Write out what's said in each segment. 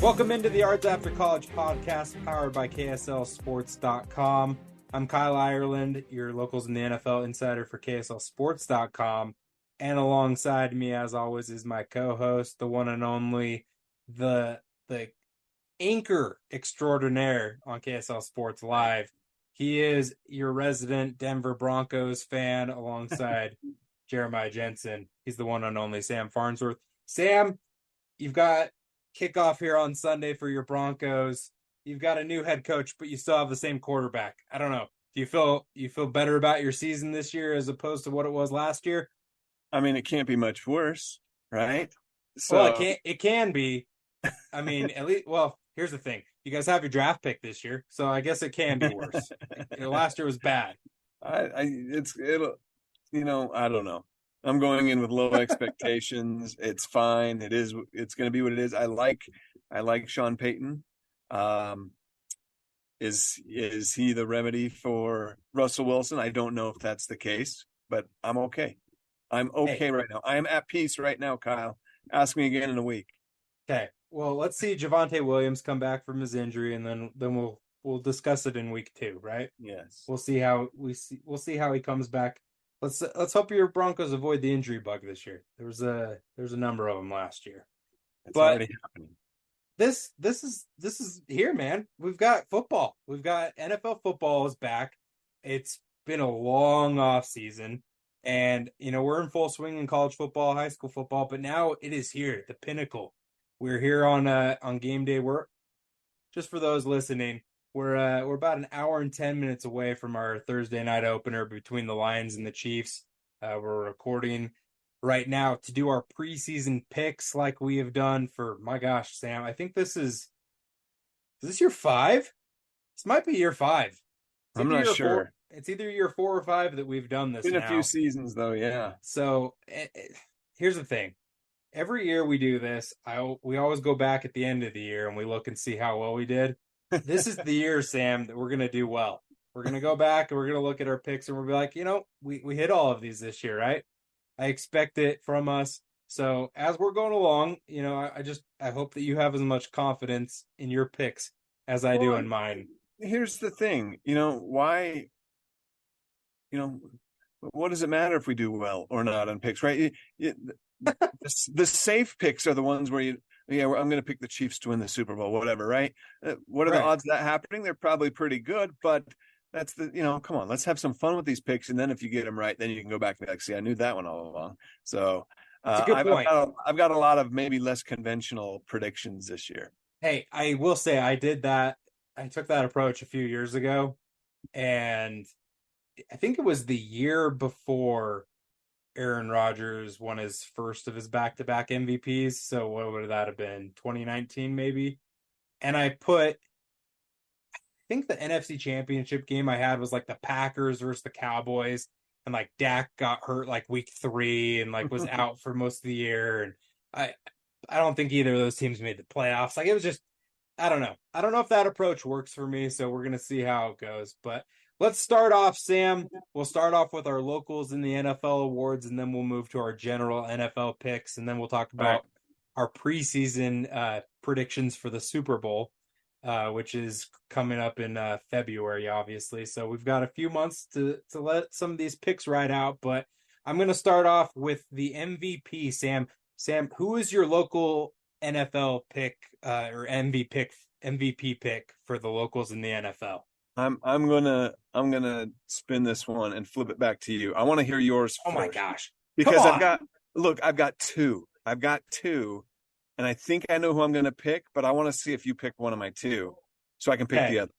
Welcome into the Yards After College podcast powered by KSLSports.com. I'm Kyle Ireland, your locals in the NFL insider for KSLSports.com. And alongside me, as always, is my co-host, the one and only, the anchor extraordinaire on KSL Sports Live. He is your resident Denver Broncos fan alongside Jeremiah Jensen. He's the one and only Sam Farnsworth. Sam, you've got kickoff here on Sunday for your Broncos. You've got a new head coach, but you still have the same quarterback. I don't know. Do you feel better about your season this year as opposed to what it was last year? I mean, it can't be much worse, right? Well, it can be. I mean, at least. Well, here's the thing: you guys have your draft pick this year, so I guess it can be worse. Last year was bad. I don't know. I'm going in with low expectations. It's fine. It's going to be what it is. I like Sean Payton. Is he the remedy for Russell Wilson? I don't know if that's the case, but I'm okay. I'm okay right now. I am at peace right now, Kyle. Ask me again in a week. Okay. Well, let's see Javonte Williams come back from his injury, and then we'll discuss it in week 2, right? Yes. We'll see how he comes back. Let's hope your Broncos avoid the injury bug this year. There's a number of them last year. It's already happening. This is here, man. We've got football. We've got NFL football is back. It's been a long off season, and we're in full swing in college football, high school football, but now it is here, the pinnacle. We're here on game day. We're just for those listening. We're about an hour and 10 minutes away from our Thursday night opener between the Lions and the Chiefs. We're recording right now to do our preseason picks like we have done for, my gosh, Sam, I think is this year 5? This might be year 5. I'm not sure. It's either year 4 or 5 that we've done this. It's been a few seasons though, yeah. So here's the thing. Every year we do this, we always go back at the end of the year and we look and see how well we did. This is the year, Sam, that we're going to do well. We're going to go back and we're going to look at our picks and we'll be like, we hit all of these this year, right? I expect it from us. So as we're going along, I hope that you have as much confidence in your picks as I do in mine. Here's the thing, why, what does it matter if we do well or not on picks, right? The safe picks are the ones where I'm going to pick the Chiefs to win the Super Bowl, whatever, right? What are the odds of that happening? They're probably pretty good, but that's come on, let's have some fun with these picks. And then if you get them right, then you can go back and be like, see, I knew that one all along. So That's a good point. I've got a lot of maybe less conventional predictions this year. Hey, I will say I did that. I took that approach a few years ago, and I think it was the year before Aaron Rodgers won his first of his back-to-back MVPs. So what would that have been? 2019 maybe? And I think the NFC Championship game I had was like the Packers versus the Cowboys, and like Dak got hurt like week 3 and like was out for most of the year. And I don't think either of those teams made the playoffs. Like it was just, I don't know. I don't know if that approach works for me. So we're going to see how it goes. But let's start off, Sam. We'll start off with our locals in the NFL awards, and then we'll move to our general NFL picks, and then we'll talk about our preseason predictions for the Super Bowl, which is coming up in February, obviously. So we've got a few months to let some of these picks ride out, but I'm going to start off with the MVP, Sam. Sam, who is your local NFL pick or MVP pick for the locals in the NFL? I'm gonna spin this one and flip it back to you. I want to hear yours first. Oh my gosh. Because I've got two, and I think I know who I'm gonna pick, but I want to see if you pick one of my two so I can pick the other.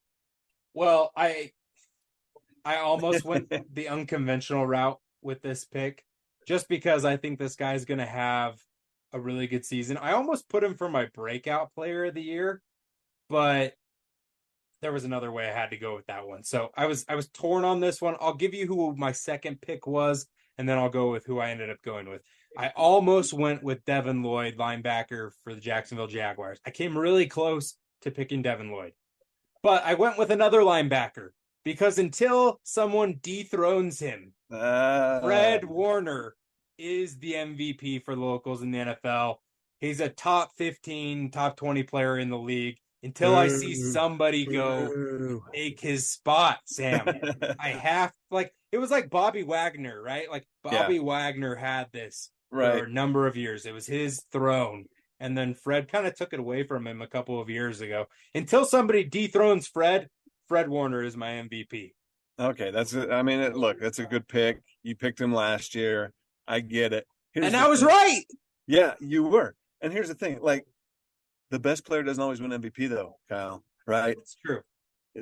Well, I almost went the unconventional route with this pick just because I think this guy's gonna have a really good season. I almost put him for my breakout player of the year, but there was another way I had to go with that one. So I was torn on this one. I'll give you who my second pick was, and then I'll go with who I ended up going with. I almost went with Devin Lloyd, linebacker for the Jacksonville Jaguars. I came really close to picking Devin Lloyd. But I went with another linebacker because until someone dethrones him, Fred Warner is the MVP for the locals in the NFL. He's a top 15, top 20 player in the league until I see Boo. somebody go Boo. take his spot, Sam. I have like it was like Bobby Wagner, right? Like Yeah, Bobby Wagner had this for right. a number of years. It was his throne. And then Fred kind of took it away from him a couple of years ago. Until somebody dethrones Fred, Fred Warner is my MVP. Okay, that's it. I mean, look, that's a good pick. You picked him last year. I get it. Here's And the I was thing. right. Yeah, you were. And here's the thing. Like, the best player doesn't always win MVP, though, Kyle. Right? It's true.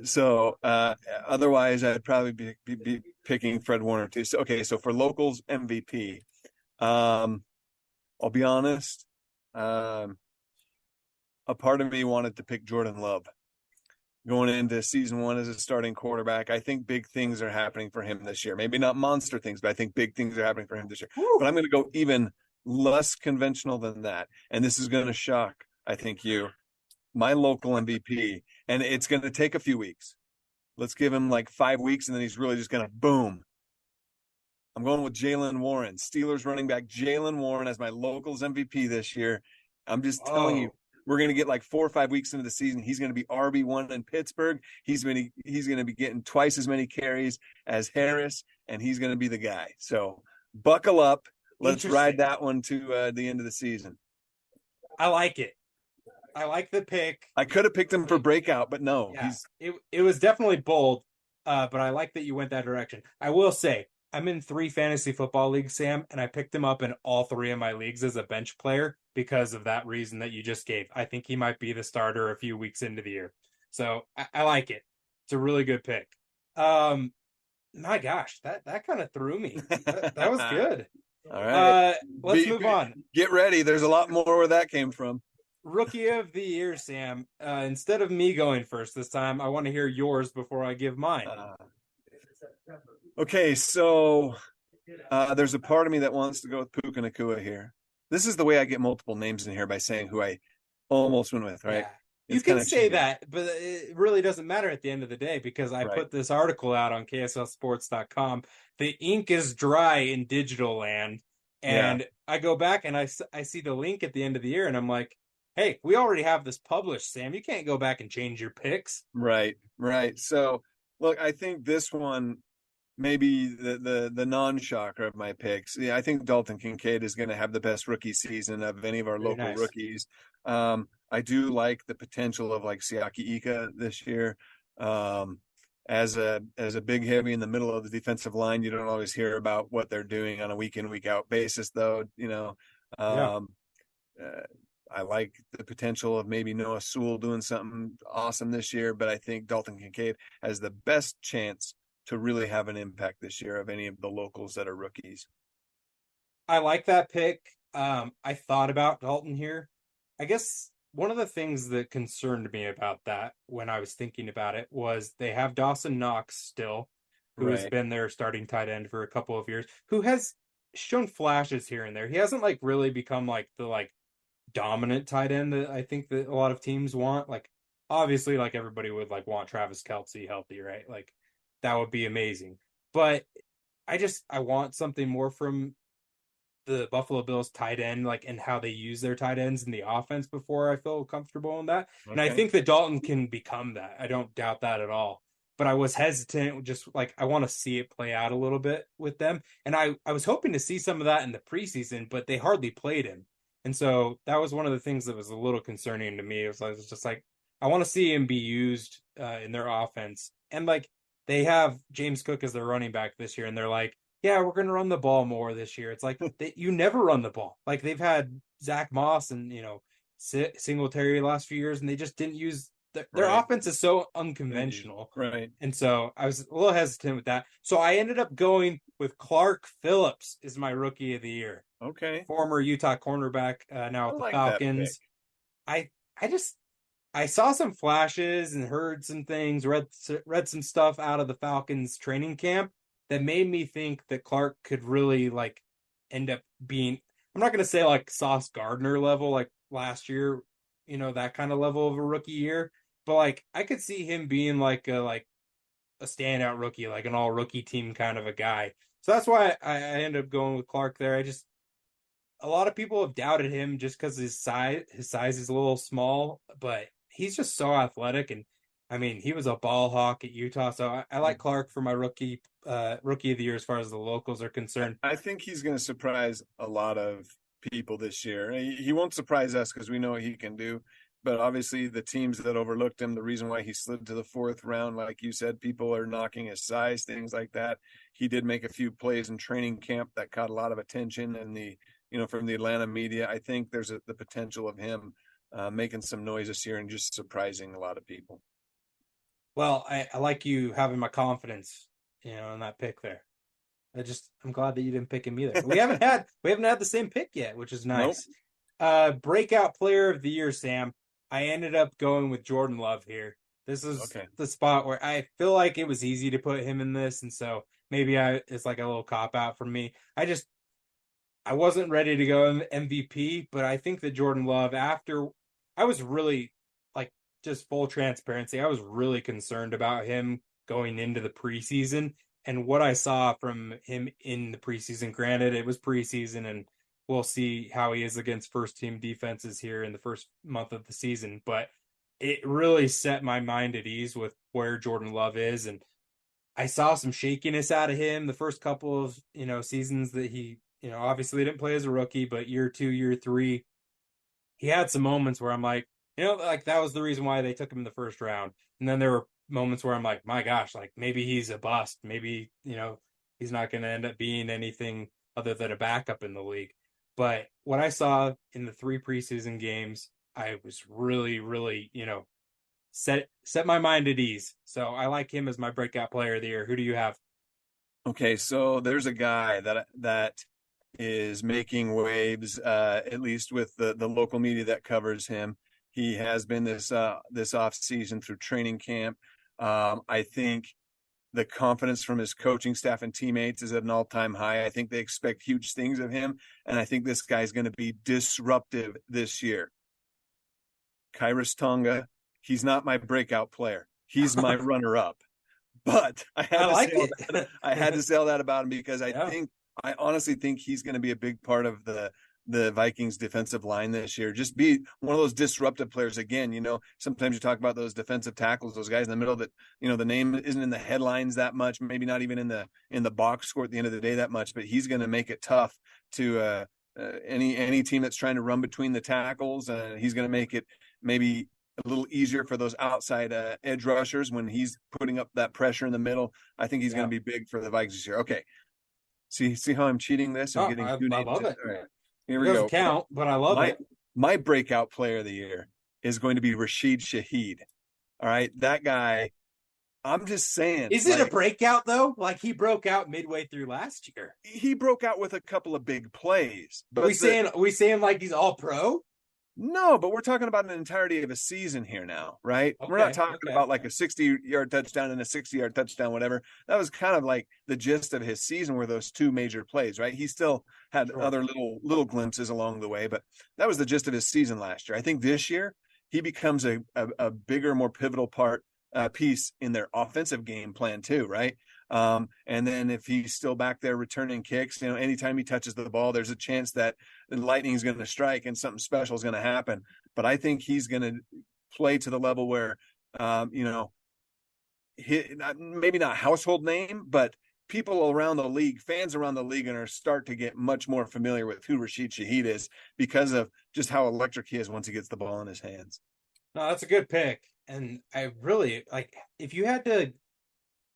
So, otherwise, I'd probably be picking Fred Warner too. So, okay, so for locals MVP, I'll be honest. Um, a part of me wanted to pick Jordan Love going into season one as a starting quarterback. I think big things are happening for him this year. Maybe not monster things, but I think big things are happening for him this year. Woo. But I'm going to go even less conventional than that. And this is going to shock, I think, you. My local MVP, and it's going to take a few weeks. Let's give him like 5 weeks, and then he's really just going to boom. I'm going with Jaylen Warren, Steelers running back Jaylen Warren as my locals MVP this year. I'm just telling you, we're going to get like 4 or 5 weeks into the season. He's going to be RB1 in Pittsburgh. He's going to be getting twice as many carries as Harris, and he's going to be the guy. So buckle up. Let's ride that one to the end of the season. I like it. I like the pick. I could have picked him for breakout, but no. Yeah, it was definitely bold, but I like that you went that direction. I will say, I'm in 3 fantasy football leagues, Sam, and I picked him up in all 3 of my leagues as a bench player because of that reason that you just gave. I think he might be the starter a few weeks into the year. So I like it. It's a really good pick. My gosh, that kind of threw me. That was good. All right. Let's move on. Get ready. There's a lot more where that came from. Rookie of the year, Sam. Instead of me going first this time, I want to hear yours before I give mine. Okay, so there's a part of me that wants to go with Puka Nacua here. This is the way I get multiple names in here by saying who I almost went with, right? Yeah. You can say that, but it really doesn't matter at the end of the day because I put this article out on KSLSports.com. The ink is dry in digital land. And I go back and I see the link at the end of the year and I'm like, hey, we already have this published, Sam. You can't go back and change your picks. Right. So, look, I think this one maybe the non-shocker of my picks. Yeah, I think Dalton Kincaid is going to have the best rookie season of any of our local rookies. I do like the potential of like Siaki Ika this year. As a big heavy in the middle of the defensive line, you don't always hear about what they're doing on a week in, week out basis, though. I like the potential of maybe Noah Sewell doing something awesome this year, but I think Dalton Kincaid has the best chance to really have an impact this year of any of the locals that are rookies. I like that pick. I thought about Dalton here. I guess one of the things that concerned me about that when I was thinking about it was they have Dawson Knox still, who has been their starting tight end for a couple of years, who has shown flashes here and there. He hasn't like really become like the dominant tight end that I think that a lot of teams want. Like obviously like everybody would like want Travis Kelce healthy, right? Like that would be amazing. But I want something more from the Buffalo Bills tight end, like and how they use their tight ends in the offense before I feel comfortable in that. Okay. And I think that Dalton can become that. I don't doubt that at all. But I was hesitant, just like I want to see it play out a little bit with them. And I was hoping to see some of that in the preseason, but they hardly played him. And so that was one of the things that was a little concerning to me. It was just like, I want to see him be used in their offense. And like they have James Cook as their running back this year, and they're like, yeah, we're going to run the ball more this year. It's like you never run the ball. Like they've had Zach Moss and, Singletary the last few years, and they just didn't use their offense is so unconventional. Right. And so I was a little hesitant with that. So I ended up going with Clark Phillips is my rookie of the year. Okay. Former Utah cornerback, now with the Falcons. I saw some flashes and heard some things, read some stuff out of the Falcons training camp that made me think that Clark could really like end up being, I'm not going to say like Sauce Gardner level, like last year, that kind of level of a rookie year, but like I could see him being like a standout rookie, like an all rookie team kind of a guy. So that's why I ended up going with Clark there. a lot of people have doubted him just because his size is a little small, but he's just so athletic. And I mean, he was a ball hawk at Utah, so I like Clark for my rookie of the year as far as the locals are concerned. I think he's going to surprise a lot of people this year. He won't surprise us because we know what he can do. But obviously, the teams that overlooked him, the reason why he slid to the fourth round, like you said, people are knocking his size, things like that. He did make a few plays in training camp that caught a lot of attention and from the Atlanta media. I think there's the potential of him making some noise this year and just surprising a lot of people. Well, I like you having my confidence, in that pick there. I'm glad that you didn't pick him either. We haven't had the same pick yet, which is nice. Nope. Breakout player of the year, Sam. I ended up going with Jordan Love here. This is the spot where I feel like it was easy to put him in this, and so maybe it's like a little cop out for me. I wasn't ready to go MVP, but I think that Jordan Love, after I was really like, just full transparency, I was really concerned about him going into the preseason and what I saw from him in the preseason. Granted, it was preseason, and we'll see how he is against first team defenses here in the first month of the season, but it really set my mind at ease with where Jordan Love is. And I saw some shakiness out of him the first couple of, seasons that he, obviously didn't play as a rookie, but year 2, year 3, he had some moments where I'm like, like that was the reason why they took him in the first round. And then there were moments where I'm like, my gosh, like maybe he's a bust. Maybe, he's not going to end up being anything other than a backup in the league. But what I saw in the 3 preseason games, I was really, really, set my mind at ease. So I like him as my breakout player of the year. Who do you have? Okay, so there's a guy that is making waves, at least with the local media that covers him. He has been this off season through training camp. I think the confidence from his coaching staff and teammates is at an all-time high. I think they expect huge things of him, and I think this guy's going to be disruptive this year. Kairos Tonga, he's not my breakout player. He's my runner-up. But I had to say all that about him because I honestly think he's going to be a big part of the Vikings defensive line this year. Just be one of those disruptive players again. Sometimes you talk about those defensive tackles, those guys in the middle that, the name isn't in the headlines that much, maybe not even in the box score at the end of the day that much, but he's going to make it tough to any team that's trying to run between the tackles. He's going to make it maybe a little easier for those outside edge rushers when he's putting up that pressure in the middle. I think he's going to be big for the Vikings this year. Okay. See how I'm cheating this? I'm getting I love it. All right. Here we doesn't go. Count, but I love it. My breakout player of the year is going to be Rashid Shaheed. All right. That guy, I'm just saying. Is it a breakout, though? Like, he broke out midway through last year. He broke out with a couple of big plays. But we saying like he's all pro? No, but we're talking about an entirety of a season here now, right? Okay, we're not talking about like a 60-yard touchdown and a 60-yard touchdown, whatever. That was kind of like the gist of his season were those 2 major plays, right? He still had other little glimpses along the way, but that was the gist of his season last year. I think this year he becomes a bigger, more pivotal piece in their offensive game plan too, right? And then if he's still back there returning kicks, anytime he touches the ball, there's a chance that the lightning is going to strike and something special is going to happen. But I think he's going to play to the level where, maybe not household name, but people around the league, fans around the league, are going to start to get much more familiar with who Rashid Shaheed is because of just how electric he is once he gets the ball in his hands. No, that's a good pick. And I really if you had to.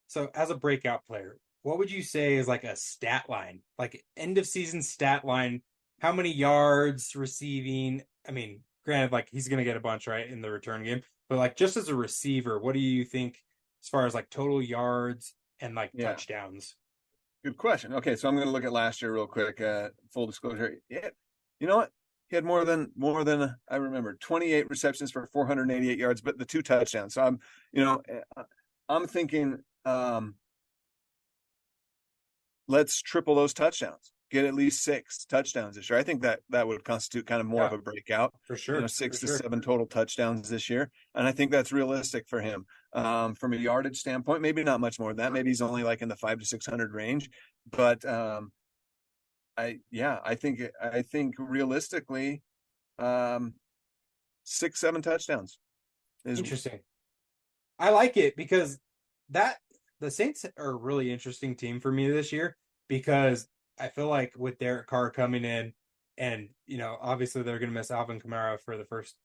So as a breakout player, what would you say is like a stat line, like end of season stat line? How many yards receiving? I mean, granted, like he's going to get a bunch, right, in the return game, but like just as a receiver, what do you think as far as like total yards and touchdowns? Good question. Okay. So I'm going to look at last year real quick. Full disclosure. Yeah. You know what? He had more than I remember 28 receptions for 488 yards, but the 2 touchdowns. So I'm thinking, let's triple those touchdowns, get at least 6 touchdowns this year. I think that would constitute kind of more of a breakout for sure. 6 to 7 total touchdowns this year. And I think that's realistic for him. From a yardage standpoint, maybe not much more than that. Maybe he's only like in the 500 to 600 range, but I think realistically, um, 6, 7 touchdowns is Interesting. I like it because that the Saints are a really interesting team for me this year because I feel like with Derek Carr coming in and obviously they're going to miss Alvin Kamara for the first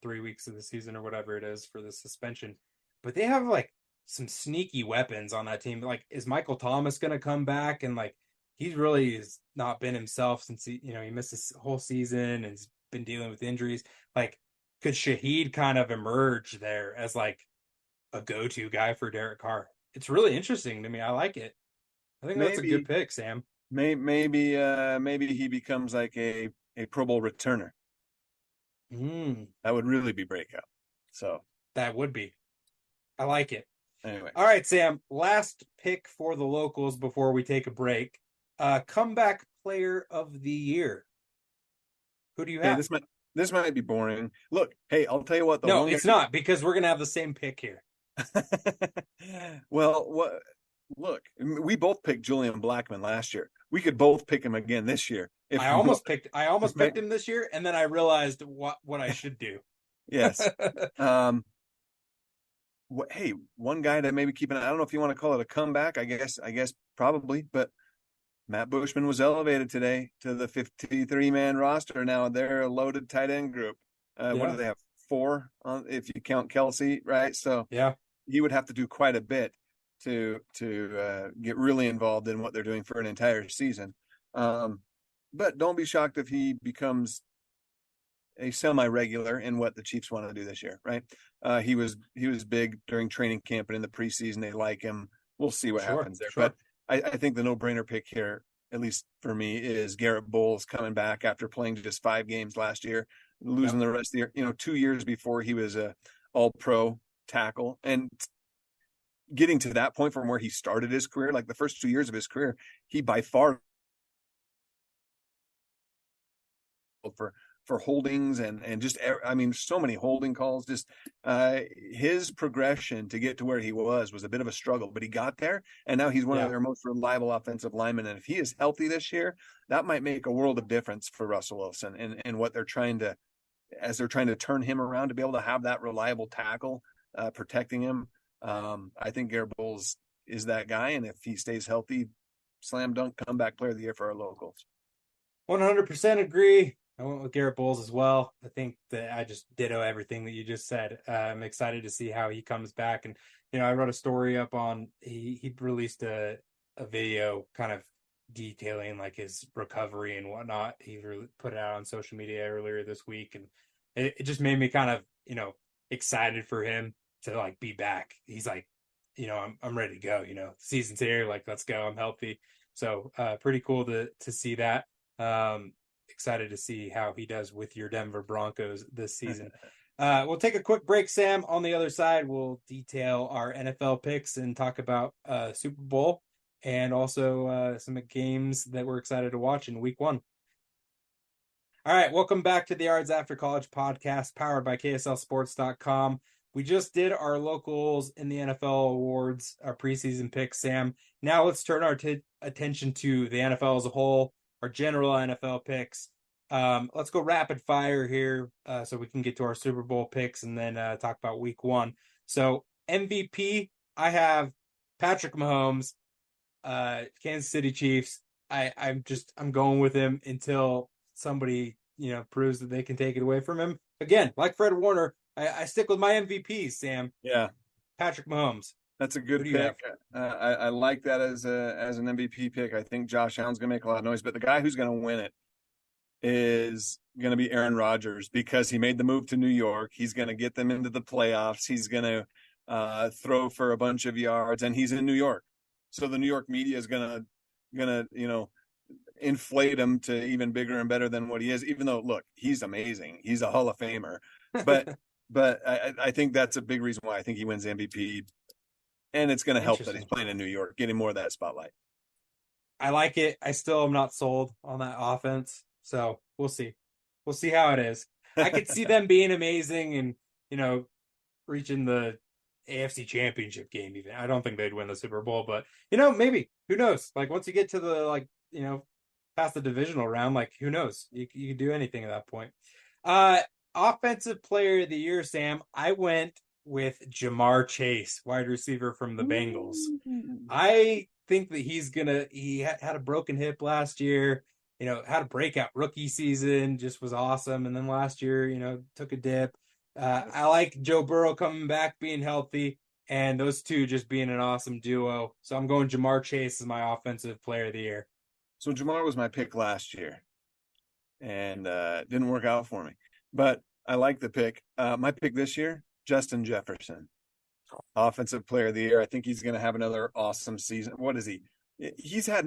3 weeks of the season or whatever it is for the suspension, but they have like some sneaky weapons on that team. Like, is Michael Thomas going to come back? And like he's really has not been himself since he missed this whole season and has been dealing with injuries. Like, could Shaheed kind of emerge there as like a go-to guy for Derek Carr? It's really interesting to me. I like it. I think that's a good maybe pick, Sam. maybe he becomes like a Pro Bowl returner. Mm, That would really be breakout. So that would be. I like it. anyway, All right, Sam. Last pick for the locals before we take a break. Comeback player of the year. Who do you okay, have? this might be boring. Look, hey, I'll tell you what, the No, one guy. it's not because we're gonna have the same pick here. Well, what? Look, we both picked Julian Blackman last year. We could both pick him again this year if I we want, almost picked. I almost right? picked him this year, and then I realized what I should do. Yes. Um, hey, one guy to maybe keep an. I don't know if you want to call it a comeback. I guess probably, but Matt Bushman was elevated today to the 53-man roster. Now they're a loaded tight end group. What do Yeah, they have? Four on if you count Kelsey, right? So yeah, he would have to do quite a bit to get really involved in what they're doing for an entire season. But don't be shocked if he becomes a semi-regular in what the Chiefs want to do this year, right? He was big during training camp and in the preseason. They like him. We'll see what sure, happens there. But sure. I think the no-brainer pick here, at least for me, is Garrett Bowles coming back after playing just 5 games last year, losing Yep. the rest of the year. 2 years before he was a All-Pro tackle, and getting to that point from where he started his career, like the first 2 years of his career, he by far for holdings and just I mean so many holding calls. Just his progression to get to where he was a bit of a struggle, but he got there, and now he's one of Yeah. their most reliable offensive linemen. And if he is healthy this year, that might make a world of difference for Russell Wilson and what they're trying to as they're trying to turn him around to be able to have that reliable tackle protecting him. I think Garrett Bowles is that guy, and if he stays healthy, slam dunk comeback player of the year for our locals. 100% agree. I went with Garrett Bowles as well. I think that I just ditto everything that you just said. I'm excited to see how he comes back. And, I wrote a story up on, he released a video kind of detailing like his recovery and whatnot. He put it out on social media earlier this week. And it just made me kind of, excited for him to like be back. He's like, I'm ready to go, season's here. Like, let's go. I'm healthy. So pretty cool to see that. Excited to see how he does with your Denver Broncos this season. We'll take a quick break, Sam. On the other side, we'll detail our NFL picks and talk about Super Bowl and also some games that we're excited to watch in week one. All right, welcome back to the Yards After College podcast powered by KSLSports.com. We just did our locals in the NFL awards, our preseason picks, Sam. Now let's turn our attention to the NFL as a whole, our general NFL picks. Let's go rapid fire here so we can get to our Super Bowl picks and then talk about week one. So MVP, I have Patrick Mahomes, Kansas City Chiefs. I'm going with him until somebody proves that they can take it away from him. Again, like Fred Warner, I stick with my MVP, Sam. Yeah, Patrick Mahomes. that's a good pick. I like that as an MVP pick. I think Josh Allen's going to make a lot of noise, but the guy who's going to win it is going to be Aaron Rodgers because he made the move to New York. He's going to get them into the playoffs. He's going to throw for a bunch of yards, and he's in New York. So the New York media is going to inflate him to even bigger and better than what he is. Even though, look, he's amazing. He's a Hall of Famer, but I think that's a big reason why I think he wins MVP, and it's going to help that he's playing in New York, getting more of that spotlight. I like it. I still am not sold on that offense. So we'll see. We'll see how it is. I could see them being amazing and, reaching the AFC Championship game even. I don't think they'd win the Super Bowl, but, maybe. Who knows? Like, once you get to the, past the divisional round, like who knows? You can do anything at that point. Uh, Offensive player of the year, Sam. I went with Jamar Chase, wide receiver from the Bengals. Ooh. I think that he had a broken hip last year, had a breakout rookie season, just was awesome. And then last year, took a dip. I like Joe Burrow coming back, being healthy, and those two just being an awesome duo. So I'm going Jamar Chase as my offensive player of the year. So Jamar was my pick last year, and didn't work out for me. But I like the pick. My pick this year, Justin Jefferson, offensive player of the year. I think he's going to have another awesome season. What is he? He's had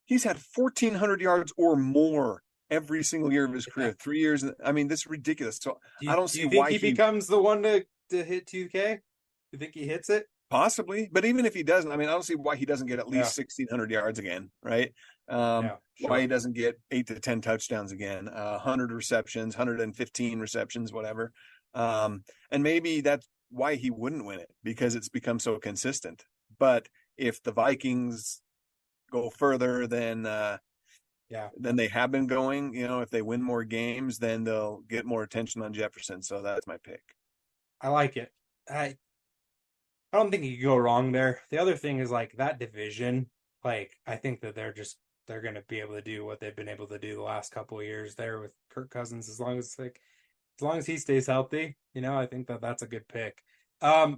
1,400 yards or more every single year of his career. 3 years. I mean, this is ridiculous. So I don't Do see you think why he becomes the one to hit 2K? You think he hits it? possibly, but even if he doesn't, I mean, I don't see why he doesn't get at Yeah, least 1,600 yards again, right? yeah, Why sure. he doesn't get 8 to 10 touchdowns again, 100 receptions, 115 receptions, whatever. And maybe that's why he wouldn't win it, because it's become so consistent. But if the Vikings go further Yeah, than they have been going, if they win more games, then they'll get more attention on Jefferson. So that's my pick. I like it. I don't think you could go wrong there. The other thing is like that division. Like I think that they're going to be able to do what they've been able to do the last couple of years there with Kirk Cousins. As long as he stays healthy, I think that that's a good pick.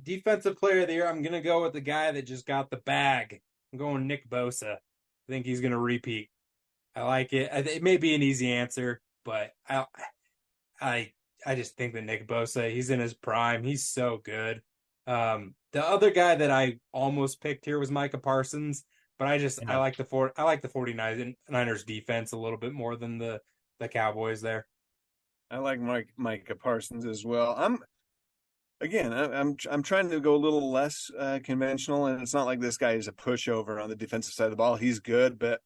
Defensive player of the year. I'm going to go with the guy that just got the bag. I'm going Nick Bosa. I think he's going to repeat. I like it. It may be an easy answer, but I I just think that Nick Bosa, he's in his prime. He's so good. The other guy that I almost picked here was Micah Parsons, but I Yeah. like I like the 49ers defense a little bit more than the Cowboys there. I like Micah Parsons as well. I'm trying to go a little less conventional, and it's not like this guy is a pushover on the defensive side of the ball. He's good, but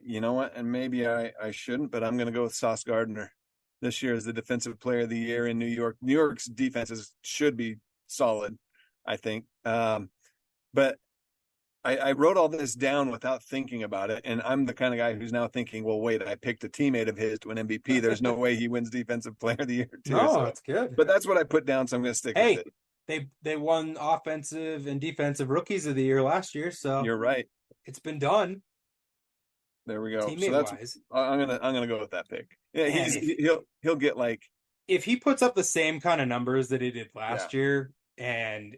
you know what? And maybe I shouldn't, but I'm going to go with Sauce Gardner this year as the defensive player of the year in New York. New York's defenses should be solid, I think. But I wrote all this down without thinking about it, and I'm the kind of guy who's now thinking, well, wait, I picked a teammate of his to an MVP. There's no way he wins Defensive Player of the Year too. No, So, that's good. but that's what I put down, so I'm going to stick with Hey, it. they won offensive and defensive rookies of the year last year, so You're right. it's been done There we go. So teammate that's wise. I'm gonna go with that pick. Yeah, Man, he'll get like if he puts up the same kind of numbers that he did yeah. last year, and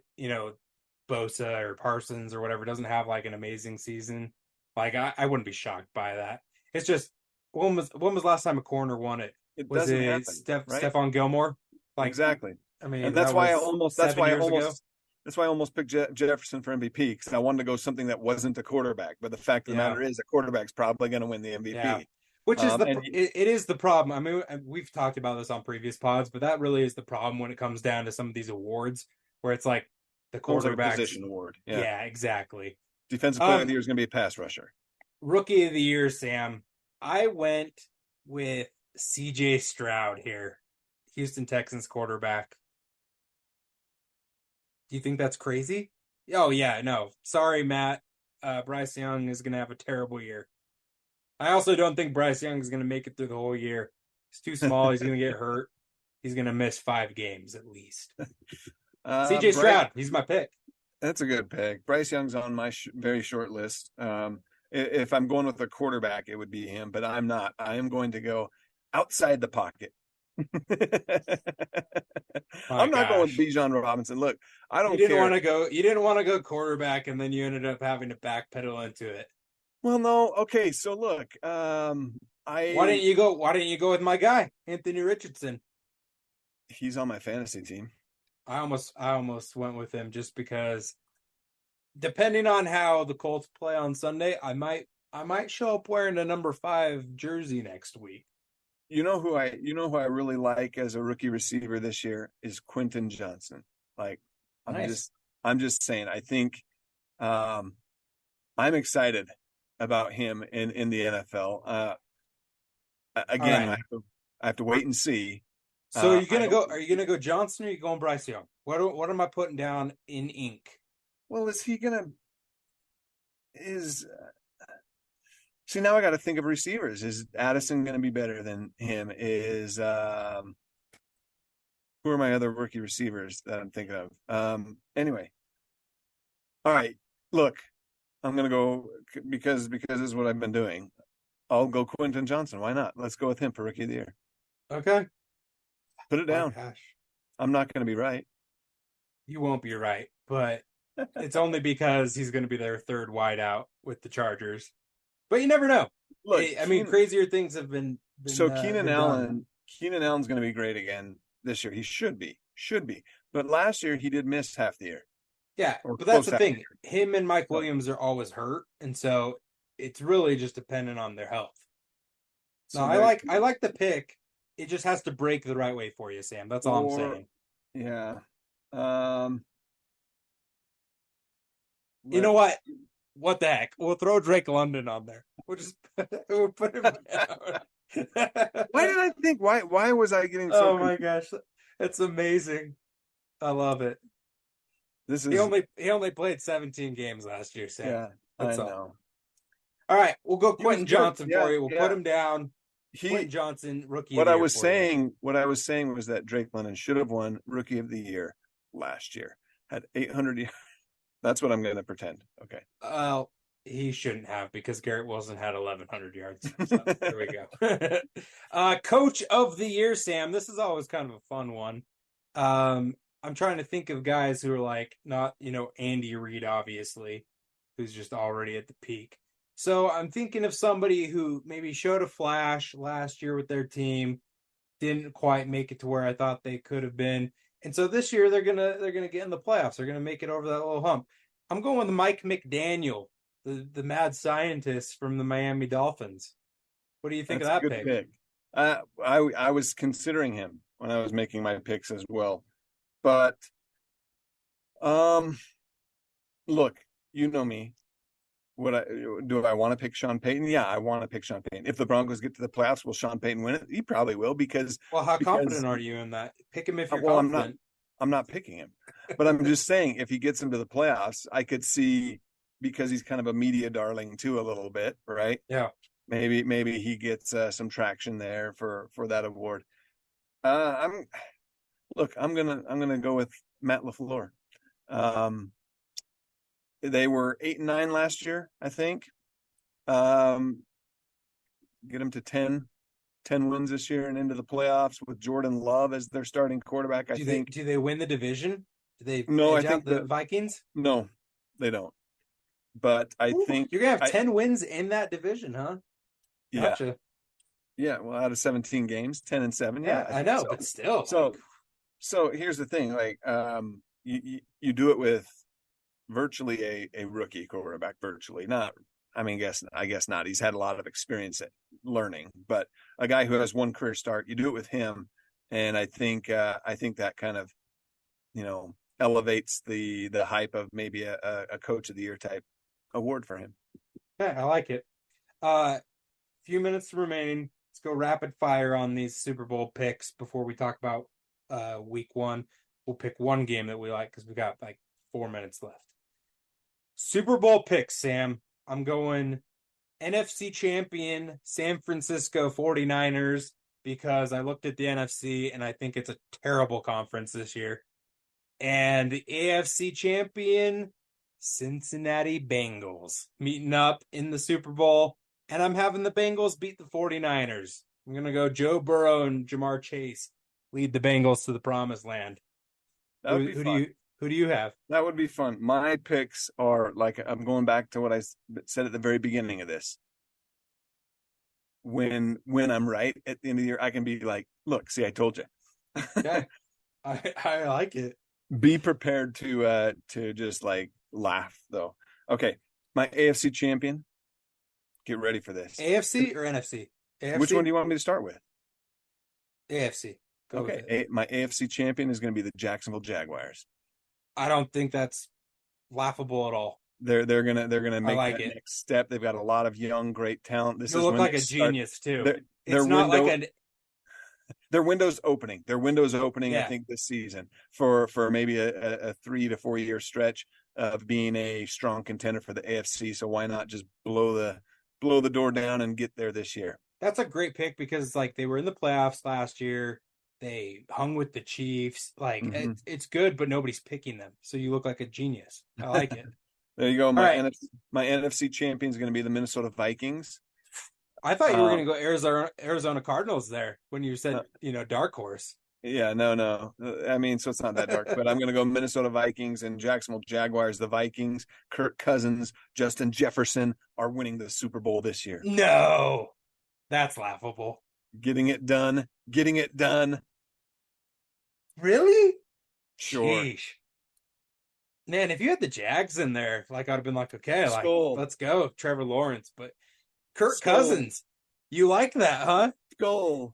Bosa or Parsons or whatever doesn't have like an amazing season, like I wouldn't be shocked by that. It's just when was last time a corner won it? It Was doesn't it happen, right? Stephon Gilmore? Like, Exactly. I mean, And that was that's why 7 years ago. I almost picked Jefferson for MVP, because I wanted to go something that wasn't a quarterback. But the fact of the Yeah, matter is, a quarterback's probably going to win the yeah. MVP. Which is And it is the problem. I mean, we've talked about this on previous pods, but that really is the problem when it comes down to some of these awards where it's like the almost like a quarterbacks. position award. Yeah. Yeah, exactly. Defensive player of the year is going to be a pass rusher. Rookie of the year, Sam. I went with CJ Stroud here, Houston Texans quarterback. Do you think that's crazy? Oh yeah, no. Sorry, Matt. Bryce Young is gonna have a terrible year. I also don't think Bryce Young is gonna make it through the whole year. He's too small. He's gonna get hurt. He's gonna miss 5 games at least. CJ Bryce, Stroud, he's my pick. that's a good pick. Bryce Young's on my very short list. If I'm going with a quarterback, it would be him, but I'm not. I am going to go outside the pocket. My I'm not going with gosh. Bijan Robinson. Look, I You don't didn't care. want to go you didn't want to go quarterback and then you ended up having to backpedal into it. Well, no. Okay, so look, I Why didn't you go with my guy, Anthony Richardson? he's on my fantasy team. I almost went with him just because depending on how the Colts play on Sunday, I might show up wearing a number 5 jersey next week. You know who I really like as a rookie receiver this year is Quentin Johnson. Like, I'm Nice. just I'm just saying, I think I'm excited about him in the NFL. All Again, right. I have to wait and see. So I hope, are you gonna go Johnson or are you going Bryce Young? What am I putting down in ink? well, is he gonna is See, now I got to think of receivers. Is Addison going to be better than him? Who are my other rookie receivers that I'm thinking of? Anyway, all right. Look, I'm going to go because this is what I've been doing. I'll go Quentin Johnson. Why not? Let's go with him for rookie of the year. Okay. Put it My down. gosh. I'm not going to be right. You won't be right, but it's only because he's going to be their third wideout with the Chargers. But you never know. Look, I mean, crazier things have been Keenan done. Allen's going to be great again this year. He should be. But last year he did miss half the year. Yeah, Or but that's close the half the thing. year. Him and Mike Williams are always hurt, and so it's really just dependent on their health. No, So I like the pick. It just has to break the right way for you, Sam. That's all I'm saying. Yeah. You know what? What the heck? We'll throw Drake London on there. We'll just we'll put him down. Why did I think? Why was I getting so? Oh my gosh, it's amazing! I love it. This is he only played 17 games last year, Sam. Yeah, that's I all. know. All right, we'll go Quentin Johnson for you. We'll put him down. Quentin Johnson, rookie of the year. What I was saying was that Drake London should have won rookie of the year last year. Had 800 yards. That's what I'm going to pretend. Okay. He shouldn't have because Garrett Wilson had 1,100 yards. So there we go. Coach of the year, Sam. This is always kind of a fun one. I'm trying to think of guys who are like not, Andy Reid, obviously, who's just already at the peak. So I'm thinking of somebody who maybe showed a flash last year with their team, didn't quite make it to where I thought they could have been. And so this year they're gonna get in the playoffs. They're gonna make it over that little hump. I'm going with Mike McDaniel, the mad scientist from the Miami Dolphins. What do you think of that pick? I was considering him when I was making my picks as well, but look, you know me. Do I want to pick Sean Payton? Yeah, I want to pick Sean Payton. If the Broncos get to the playoffs, will Sean Payton win it? He probably will because. Well, how confident are you in that? Pick him if you're confident. I'm not picking him, but I'm just saying if he gets into the playoffs, I could see because he's kind of a media darling too a little bit, right? Yeah. Maybe he gets some traction there for that award. I'm gonna go with Matt LaFleur. They were 8-9 last year, I think. Get them to 10 wins this year and into the playoffs with Jordan Love as their starting quarterback. I think. Do they win the division? Do they I think the Vikings? No, they don't. But I think you're gonna have 10 wins in that division, huh? Gotcha. Yeah, well, out of 17 games, 10-7. Yeah, I know, so. But still. So here's the thing: like, you do it with virtually a rookie quarterback. Virtually not. I mean, I guess not. He's had a lot of experience at learning, but a guy who has one career start, you do it with him, and I think that kind of, elevates the hype of maybe a coach of the year type award for him. Yeah, I like it. Few minutes remaining. Let's go rapid fire on these Super Bowl picks before we talk about week one. We'll pick one game that we like because we got like 4 minutes left. Super Bowl picks, Sam. I'm going NFC champion San Francisco 49ers because I looked at the NFC and I think it's a terrible conference this year. And the AFC champion Cincinnati Bengals meeting up in the Super Bowl. And I'm having the Bengals beat the 49ers. I'm going to go Joe Burrow and Jamar Chase lead the Bengals to the promised land. Who do you have? That would be fun. My picks are like, I'm going back to what I said at the very beginning of this. When I'm right at the end of the year, I can be like, look, see, I told you. Okay. I like it. Be prepared to just like laugh though. Okay. My AFC champion. Get ready for this. AFC or NFC? AFC? Which one do you want me to start with? AFC. My AFC champion is going to be the Jacksonville Jaguars. I don't think that's laughable at all. They're gonna make that next step. They've got a lot of young, great talent. This look like a genius too. It's not like their window's opening. I think this season for maybe a 3 to 4 year stretch of being a strong contender for the AFC. So why not just blow blow the door down and get there this year. That's a great pick because like they were in the playoffs last year. They hung with the Chiefs. Like it's good, but nobody's picking them. So you look like a genius. I like it. There you go. All right. My NFC champion is going to be the Minnesota Vikings. I thought you were going to go Arizona Cardinals there when you said, dark horse. Yeah, no. I mean, so it's not that dark, but I'm going to go Minnesota Vikings and Jacksonville Jaguars. The Vikings, Kirk Cousins, Justin Jefferson are winning the Super Bowl this year. No, that's laughable. Getting it done. Really? Sure. Sheesh. Man, if you had the Jags in there, like I'd have been like, okay, like let's go, Trevor Lawrence. But Kirk Cousins, you like that, huh? Skull.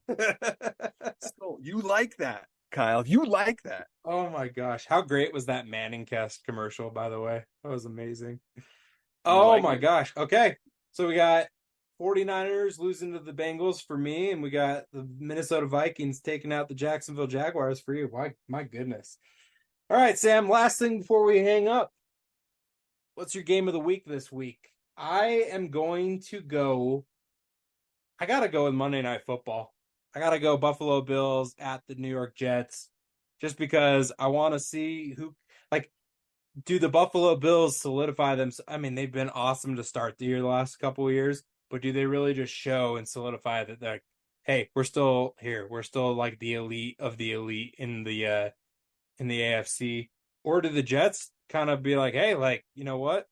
You like that, Kyle. You like that. Oh my gosh. How great was that Manning cast commercial, by the way? That was amazing. Oh my gosh. Okay. So we got 49ers losing to the Bengals for me, and we got the Minnesota Vikings taking out the Jacksonville Jaguars for you. My goodness. All right, Sam, last thing before we hang up. What's your game of the week this week? I got to go with Monday Night Football. I got to go Buffalo Bills at the New York Jets just because I want to see do the Buffalo Bills solidify them? I mean, they've been awesome to start the year the last couple of years, but do they really just show and solidify that they're, hey, we're still here. We're still like the elite of the elite in the AFC? Or do the Jets kind of be like, hey, like, you know what?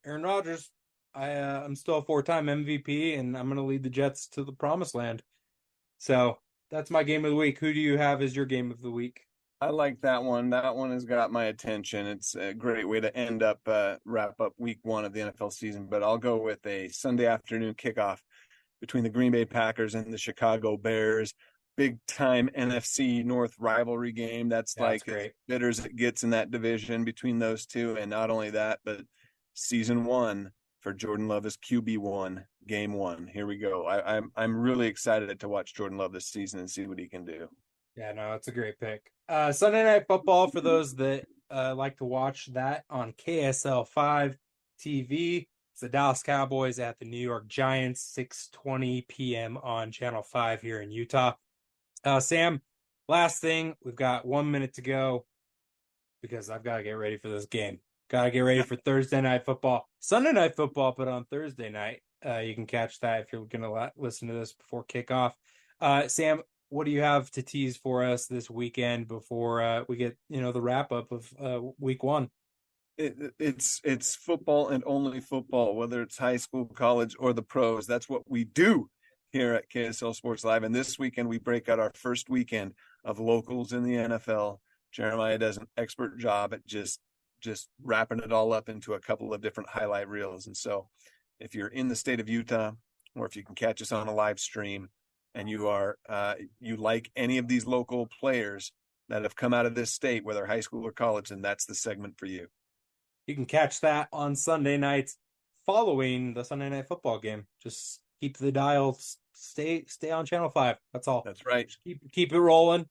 Aaron Rodgers, I'm still a 4-time MVP, and I'm going to lead the Jets to the promised land. So that's my game of the week. Who do you have as your game of the week? I like that one. That one has got my attention. It's a great way to wrap up week 1 of the NFL season. But I'll go with a Sunday afternoon kickoff between the Green Bay Packers and the Chicago Bears. Big time NFC North rivalry game. That's like as bitter as it gets in that division between those two. And not only that, but season 1 for Jordan Love is QB1, game 1. Here we go. I'm really excited to watch Jordan Love this season and see what he can do. Yeah, no, it's a great pick. Sunday Night Football, for those that like to watch that on KSL 5 TV. It's the Dallas Cowboys at the New York Giants, 6:20 p.m. on Channel 5 here in Utah. Sam, last thing, we've got 1 minute to go because I've got to get ready for this game. Got to get ready for Thursday Night Football. Sunday Night Football, but on Thursday night. You can catch that if you're going to listen to this before kickoff. Sam, what do you have to tease for us this weekend before we get, the wrap up of week 1? It's football and only football, whether it's high school, college, or the pros. That's what we do here at KSL Sports Live. And this weekend, we break out our first weekend of locals in the NFL. Jeremiah does an expert job at just wrapping it all up into a couple of different highlight reels. And so if you're in the state of Utah, or if you can catch us on a live stream, and you like any of these local players that have come out of this state, whether high school or college, then that's the segment for you. You can catch that on Sunday nights following the Sunday Night Football game. Just keep the dial, stay on Channel 5. That's all. That's right. Keep it rolling.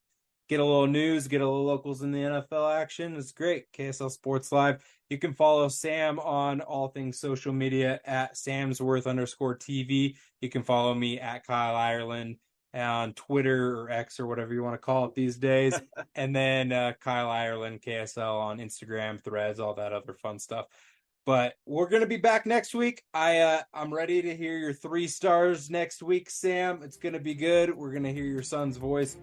Get a little news, get a little locals in the NFL action. It's great. KSL Sports Live. You can follow Sam on all things social media at Samsworth_TV. You can follow me at Kyle Ireland on Twitter or X or whatever you want to call it these days. And then Kyle Ireland, KSL on Instagram, Threads, all that other fun stuff. But we're going to be back next week. I'm ready to hear your 3 stars next week, Sam. It's going to be good. We're going to hear your son's voice,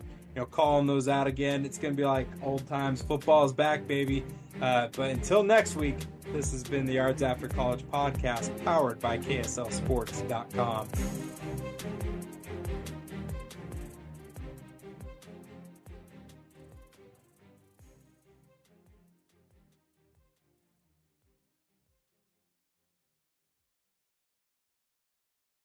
calling those out again. It's going to be like old times. Football is back, baby. But until next week, this has been the Yards After College podcast powered by KSLSports.com.